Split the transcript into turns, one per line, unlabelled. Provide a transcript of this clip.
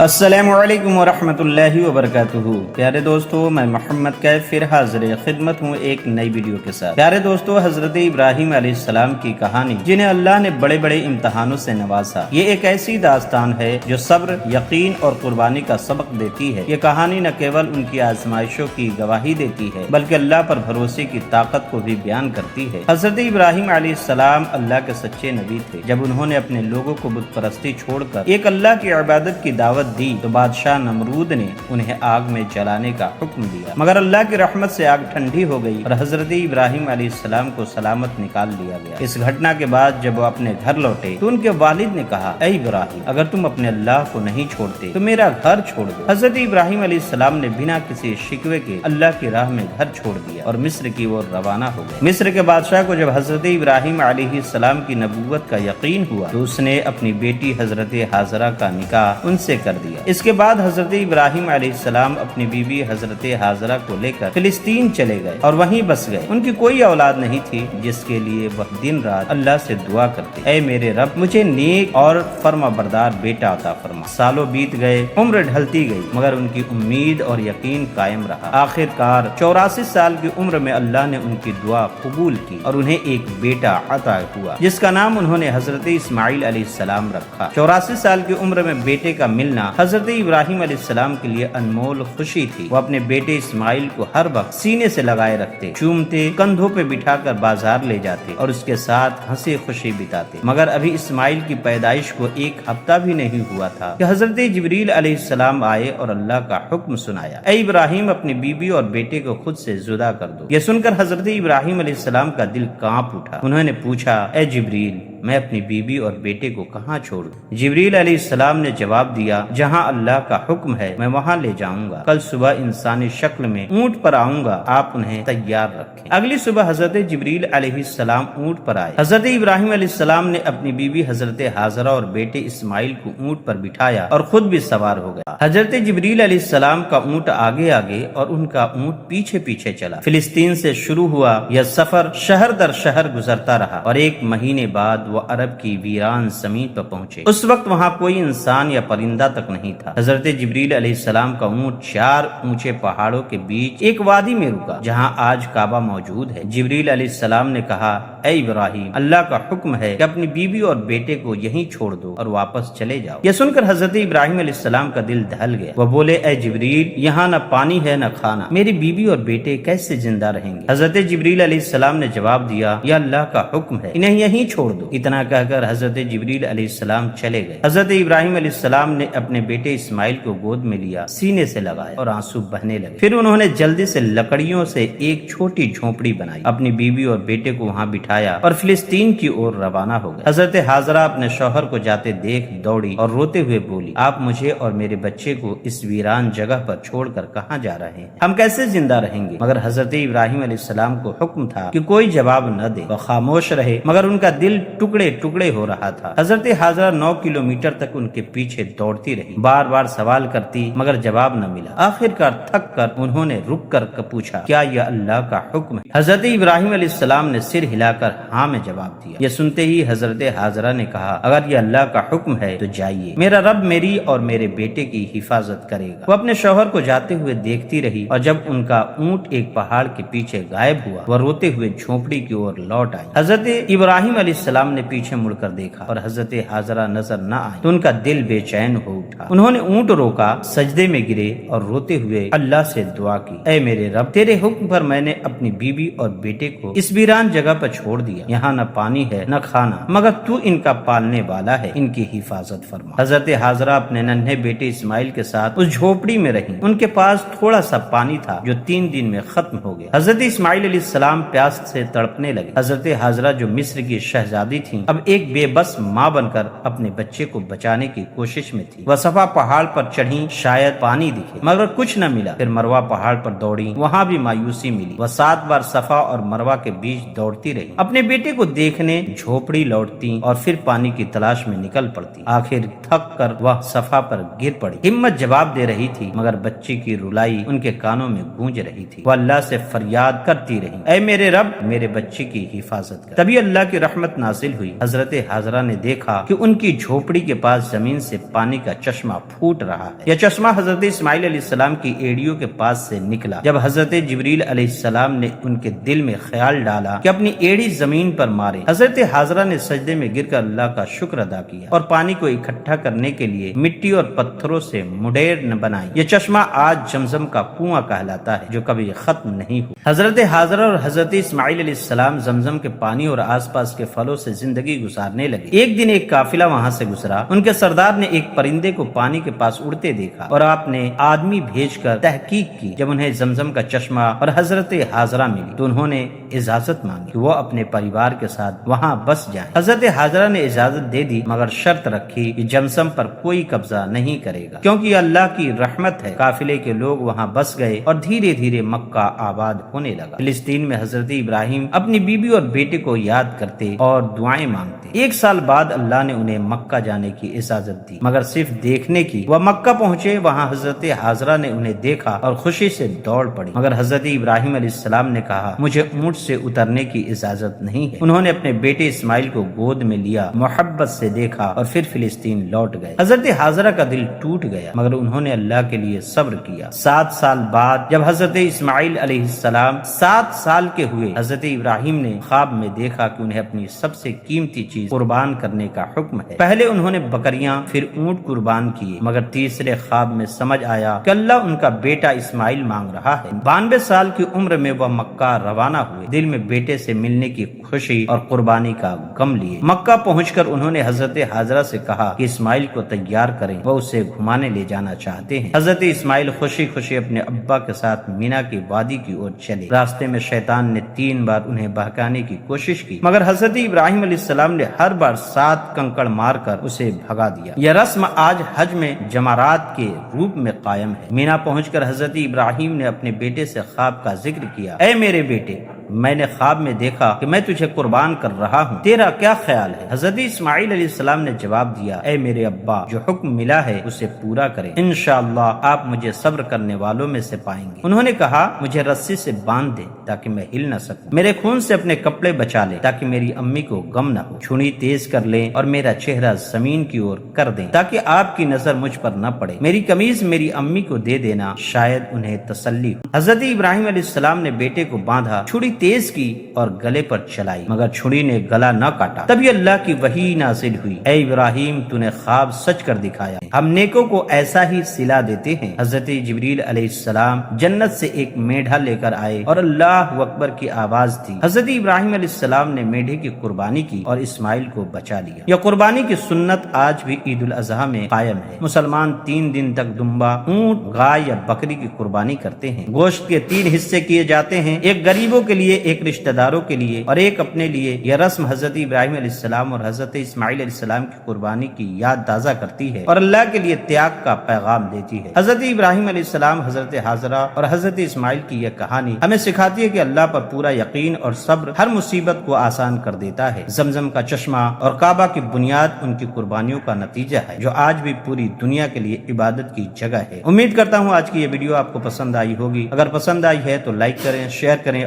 السلام علیکم ورحمۃ اللہ وبرکاتہ۔ پیارے دوستو، میں محمد کیف پھر حاضر خدمت ہوں ایک نئی ویڈیو کے ساتھ۔ پیارے دوستو، حضرت ابراہیم علیہ السلام کی کہانی جنہیں اللہ نے بڑے بڑے امتحانوں سے نوازا، یہ ایک ایسی داستان ہے جو صبر، یقین اور قربانی کا سبق دیتی ہے۔ یہ کہانی نہ کیول ان کی آزمائشوں کی گواہی دیتی ہے بلکہ اللہ پر بھروسے کی طاقت کو بھی بیان کرتی ہے۔ حضرت ابراہیم علیہ السلام اللہ کے سچے نبی تھے۔ جب انہوں نے اپنے لوگوں کو بت پرستی چھوڑ کر ایک اللہ کی عبادت کی دعوت دی تو بادشاہ نمرود نے انہیں آگ میں جلانے کا حکم دیا، مگر اللہ کی رحمت سے آگ ٹھنڈی ہو گئی اور حضرت ابراہیم علیہ السلام کو سلامت نکال لیا گیا۔ اس گھٹنا کے بعد جب وہ اپنے گھر لوٹے تو ان کے والد نے کہا، اے ابراہیم، اگر تم اپنے اللہ کو نہیں چھوڑتے تو میرا گھر چھوڑ دو۔ حضرت ابراہیم علیہ السلام نے بنا کسی شکوے کے اللہ کی راہ میں گھر چھوڑ دیا اور مصر کی اور روانہ ہو گئے۔ مصر کے بادشاہ کو جب حضرت ابراہیم علیہ السلام کی نبوت کا یقین ہوا تو اس نے اپنی بیٹی حضرت ہاجرہ کا نکاح ان سے کر دیا۔ اس کے بعد حضرت ابراہیم علیہ السلام اپنی بیوی حضرت ہاجرہ کو لے کر فلسطین چلے گئے اور وہیں بس گئے۔ ان کی کوئی اولاد نہیں تھی جس کے لیے وہ دن رات اللہ سے دعا کرتے، اے میرے رب، مجھے نیک اور فرما بردار بیٹا عطا فرما۔ سالوں بیت گئے، عمر ڈھلتی گئی، مگر ان کی امید اور یقین قائم رہا۔ آخر کار 84 سال کی عمر میں اللہ نے ان کی دعا قبول کی اور انہیں ایک بیٹا عطا ہوا جس کا نام انہوں نے حضرت اسماعیل علیہ السلام رکھا۔ 84 سال کی عمر میں بیٹے کا ملنا حضرت ابراہیم علیہ السلام کے لیے انمول خوشی تھی۔ وہ اپنے بیٹے اسماعیل کو ہر وقت سینے سے لگائے رکھتے، چومتے، کندھوں پہ بٹھا کر بازار لے جاتے اور اس کے ساتھ ہنسی خوشی بتاتے۔ مگر ابھی اسماعیل کی پیدائش کو ایک ہفتہ بھی نہیں ہوا تھا کہ حضرت جبریل علیہ السلام آئے اور اللہ کا حکم سنایا، اے ابراہیم، اپنی بیوی اور بیٹے کو خود سے جدا کر دو۔ یہ سن کر حضرت ابراہیم علیہ السلام کا دل کانپ اٹھا۔ انہوں نے پوچھا، اے جبریل، میں اپنی بیوی اور بیٹے کو کہاں چھوڑ دوں؟ جبریل علیہ السلام نے جواب دیا، جہاں اللہ کا حکم ہے میں وہاں لے جاؤں گا۔ کل صبح انسانی شکل میں اونٹ پر آؤں گا، آپ انہیں تیار رکھیں۔ اگلی صبح حضرت جبریل علیہ السلام اونٹ پر آئے۔ حضرت ابراہیم علیہ السلام نے اپنی بیوی حضرت ہاجرہ اور بیٹے اسماعیل کو اونٹ پر بٹھایا اور خود بھی سوار ہو گیا۔ حضرت جبریل علیہ السلام کا اونٹ آگے آگے اور ان کا اونٹ پیچھے پیچھے چلا۔ فلسطین سے شروع ہوا یہ سفر شہر در شہر گزرتا رہا اور ایک مہینے بعد وہ عرب کی ویران زمین پر پہنچے۔ اس وقت وہاں کوئی انسان یا پرندہ تک نہیں تھا۔ حضرت جبریل علیہ السلام کا اونٹ 4 اونچے پہاڑوں کے بیچ ایک وادی میں رکا جہاں آج کعبہ موجود ہے۔ جبریل علیہ السلام نے کہا، اے ابراہیم، اللہ کا حکم ہے کہ اپنی بیوی اور بیٹے کو یہیں چھوڑ دو اور واپس چلے جاؤ۔ یہ سن کر حضرت ابراہیم علیہ السلام کا دل دہل گیا۔ وہ بولے، اے جبریل، یہاں نہ پانی ہے نہ کھانا، میری بیوی اور بیٹے کیسے زندہ رہیں گے؟ حضرت جبریل علیہ السلام نے جواب دیا، یہ اللہ کا حکم ہے، انہیں یہیں چھوڑ دو۔ اتنا کہہ کر حضرت جبریل علیہ السلام چلے گئے۔ حضرت ابراہیم علیہ السلام نے اپنے بیٹے اسماعیل کو گود میں لیا، سینے سے لگایا اور آنسو بہنے لگے۔ پھر انہوں نے جلدی سے لکڑیوں سے ایک چھوٹی جھونپڑی بنائی، اپنی بیوی اور بیٹے کو وہاں بٹھایا اور فلسطین کی اور روانہ ہو گئے۔ حضرت ہاجرہ اپنے شوہر کو جاتے دیکھ دوڑی اور روتے ہوئے بولی، آپ مجھے اور میرے بچے کو اس ویران جگہ پر چھوڑ کر کہاں جا رہے ہیں؟ ہم کیسے زندہ رہیں گے؟ مگر حضرت ابراہیم علیہ السلام کو حکم تھا کہ کوئی جواب نہ دے۔ وہ خاموش رہے مگر ان کا دل ٹکڑے ٹکڑے ہو رہا تھا۔ حضرت ہاجرہ 9 کلومیٹر تک ان کے پیچھے دوڑتی رہی، بار بار سوال کرتی مگر جواب نہ ملا۔ آخر کار تھک کر انہوں نے رک کر پوچھا، کیا یہ اللہ کا حکم ہے؟ حضرت ابراہیم علیہ السلام نے سر ہلا کر ہاں میں جواب دیا۔ یہ سنتے ہی حضرت ہاجرہ نے کہا، اگر یہ اللہ کا حکم ہے تو جائیے، میرا رب میری اور میرے بیٹے کی حفاظت کرے گا۔ وہ اپنے شوہر کو جاتے ہوئے دیکھتی رہی اور جب ان کا اونٹ ایک پہاڑ کے پیچھے غائب ہوا وہ روتے ہوئے جھونپڑی کی اور لوٹ آئی۔ حضرت ابراہیم علیہ السلام نے پیچھے مڑ کر دیکھا اور حضرت ہاجرہ نظر نہ آئی تو ان کا دل بے چین ہو اٹھا۔ انہوں نے اونٹ روکا، سجدے میں گرے اور روتے ہوئے اللہ سے دعا کی، اے میرے رب، تیرے حکم پر میں نے اپنی بیوی اور بیٹے کو اس ویران جگہ پر چھوڑ دیا، یہاں نہ پانی ہے نہ کھانا، مگر تو ان کا پالنے والا ہے، ان کی حفاظت فرما۔ حضرت ہاجرہ اپنے ننھے بیٹے اسماعیل کے ساتھ اس جھوپڑی میں رہی۔ ان کے پاس تھوڑا سا پانی تھا جو 3 دن میں ختم ہو گیا۔ حضرت اسماعیل علیہ السلام پیاس سے تڑپنے لگے۔ حضرت ہاجرہ جو مصر کی شہزادی تھیں اب ایک بے بس ماں بن کر اپنے بچے کو بچانے کی کوشش میں تھی۔ وہ صفا پہاڑ پر چڑھی، شاید پانی دکھے مگر کچھ نہ ملا۔ پھر مروہ پہاڑ پر دوڑی، وہاں بھی مایوسی ملی۔ وہ 7 بار صفا اور مروہ کے بیچ دوڑتی رہی۔ اپنے بیٹے کو دیکھنے جھوپڑی لوٹتی اور پھر پانی کی تلاش میں نکل پڑتی۔ آخر تھک کر وہ صفا پر گر پڑی۔ ہمت جواب دے رہی تھی مگر بچی کی رلائی ان کے کانوں میں گونج رہی تھی۔ وہ اللہ سے فریاد کرتی رہی، اے میرے رب میرے بچی کی حفاظت کر۔ تبھی اللہ کی رحمت نازل ہوئی۔ حضرت حاضرہ نے دیکھا کہ ان کی جھوپڑی کے پاس زمین سے پانی کا چشمہ پھوٹ رہا ہے۔ یہ چشمہ حضرت اسماعیل علیہ السلام کی ایڑیوں کے پاس سے نکلا۔ جب حضرت جبریل علیہ السلام نے ان کے دل میں خیال ڈالا کہ اپنی ایڑی زمین پر مارے، حضرت حاضرہ نے سجدے میں گر کر اللہ کا شکر ادا کیا اور پانی کو اکٹھا کرنے کے لیے مٹی اور پتھروں سے مڈیر بنائی۔ یہ چشمہ آج زمزم کا کنواں کہلاتا ہے جو کبھی ختم نہیں ہوا۔ حضرت حاضرہ اور حضرت اسماعیل علیہ السلام زمزم کے پانی اور آس پاس کے پھلوں سے زندگی گزارنے لگے۔ ایک دن ایک قافلہ وہاں سے گزرا۔ ان کے سردار نے ایک پرندے کو پانی کے پاس اڑتے دیکھا اور آپ نے آدمی بھیج کر تحقیق کی۔ جب انہیں زمزم کا چشمہ اور حضرت حاضرہ ملی تو انہوں نے اجازت مانگی کہ وہ اپنے پریوار کے ساتھ وہاں بس جائیں۔ حضرت حاضرہ نے اجازت دے دی مگر شرط رکھی کہ زمزم پر کوئی قبضہ نہیں کرے گا کیونکہ یہ اللہ کی رحمت ہے۔ قافلے کے لوگ وہاں بس گئے اور دھیرے دھیرے مکہ آباد ہونے لگا۔ فلسطین میں حضرت ابراہیم اپنی بیوی اور بیٹے کو یاد کرتے اور دعائیں مانگتے۔ ایک سال بعد اللہ نے انہیں مکہ جانے کی اجازت دی مگر صرف دیکھنے کی۔ وہ مکہ پہنچے، وہاں حضرت حاضرہ نے انہیں دیکھا اور خوشی سے دوڑ پڑی مگر حضرت ابراہیم علیہ السلام نے کہا مجھے اونٹ سے اترنے کی اجازت نہیں ہے۔ انہوں نے اپنے بیٹے اسماعیل کو گود میں لیا، محبت سے دیکھا اور پھر فلسطین لوٹ گئے۔ حضرت حاضرہ کا دل ٹوٹ گیا مگر انہوں نے اللہ کے لیے صبر کیا۔ 7 سال بعد جب حضرت اسماعیل علیہ السلام 7 سال کے ہوئے، حضرت ابراہیم نے خواب میں دیکھا کہ انہیں اپنی سب سے قیمتی چیز قربان کرنے کا حکم ہے۔ پہلے انہوں نے بکریاں پھر اونٹ قربان کیے مگر تیسرے خواب میں سمجھ آیا کہ اللہ ان کا بیٹا اسماعیل مانگ رہا ہے۔ 92 سال کی عمر میں وہ مکہ روانہ ہوئے، دل میں بیٹے سے ملنے کی خوشی اور قربانی کا غم لیے۔ مکہ پہنچ کر انہوں نے حضرت حاضرہ سے کہا کہ اسماعیل کو تیار کریں، وہ اسے گھمانے لے جانا چاہتے ہیں۔ حضرت اسماعیل خوشی خوشی اپنے ابا کے ساتھ مینا کی وادی کی اور چلے۔ راستے میں شیطان نے 3 بار انہیں بہکانے کی کوشش کی مگر حضرت ابراہیم علیہ السلام نے ہر بار 7 کنکڑ مار کر اسے بھگا دیا۔ یہ رسم آج حج میں جمرات کے روپ میں قائم ہے۔ مینا پہنچ کر حضرت ابراہیم نے اپنے بیٹے سے خواب کا ذکر کیا، اے میرے بیٹے میں نے خواب میں دیکھا کہ میں تجھے قربان کر رہا ہوں، تیرا کیا خیال ہے؟ حضرت اسماعیل علیہ السلام نے جواب دیا، اے میرے ابا جو حکم ملا ہے اسے پورا کریں، انشاءاللہ آپ مجھے صبر کرنے والوں میں سے پائیں گے۔ انہوں نے کہا مجھے رسی سے باندھ دے تاکہ میں ہل نہ سکوں، میرے خون سے اپنے کپڑے بچا لے تاکہ میری امی کو غم نہ ہو، چھری تیز کر لیں اور میرا چہرہ زمین کی اور کر دیں تاکہ آپ کی نظر مجھ پر نہ پڑے، میری قمیض میری امی کو دے دینا شاید انہیں تسلی ہو۔ حضرت ابراہیم علیہ السلام نے بیٹے کو باندھا، چھری تیز کی اور گلے پر چلائی مگر چھری نے گلا نہ کاٹا۔ تبھی اللہ کی وحی نازل ہوئی، اے ابراہیم تو نے خواب سچ کر دکھایا، ہم نیکوں کو ایسا ہی صلہ دیتے ہیں۔ حضرت جبریل علیہ السلام جنت سے ایک میڈھا لے کر آئے اور اللہ اکبر کی آواز تھی۔ حضرت ابراہیم علیہ السلام نے میڈھے کی قربانی کی اور اسماعیل کو بچا لیا۔ یہ قربانی کی سنت آج بھی عید الاضحیٰ میں قائم ہے۔ مسلمان 3 دن تک دمبا، اونٹ، گائے یا بکری کی قربانی کرتے ہیں۔ گوشت کے 3 حصے کیے جاتے ہیں، ایک غریبوں کے لیے، ایک رشتہ داروں کے لیے اور ایک اپنے لیے۔ یہ رسم حضرت ابراہیم علیہ السلام اور حضرت اسماعیل علیہ السلام کی قربانی کی یاد تازہ کرتی ہے اور اللہ کے لیے تیاگ کا پیغام دیتی ہے۔ حضرت ابراہیم علیہ السلام، حضرت حاضرہ اور حضرت اسماعیل کی یہ کہانی ہمیں سکھاتی ہے کہ اللہ پر پورا یقین اور صبر ہر مصیبت کو آسان کر دیتا ہے۔ زمزم کا چشمہ اور کعبہ کی بنیاد ان کی قربانیوں کا نتیجہ ہے جو آج بھی پوری دنیا کے لیے عبادت کی جگہ ہے۔ امید کرتا ہوں آج کی یہ ویڈیو آپ کو پسند آئی ہوگی۔ اگر پسند آئی ہے تو لائک کریں، شیئر کریں۔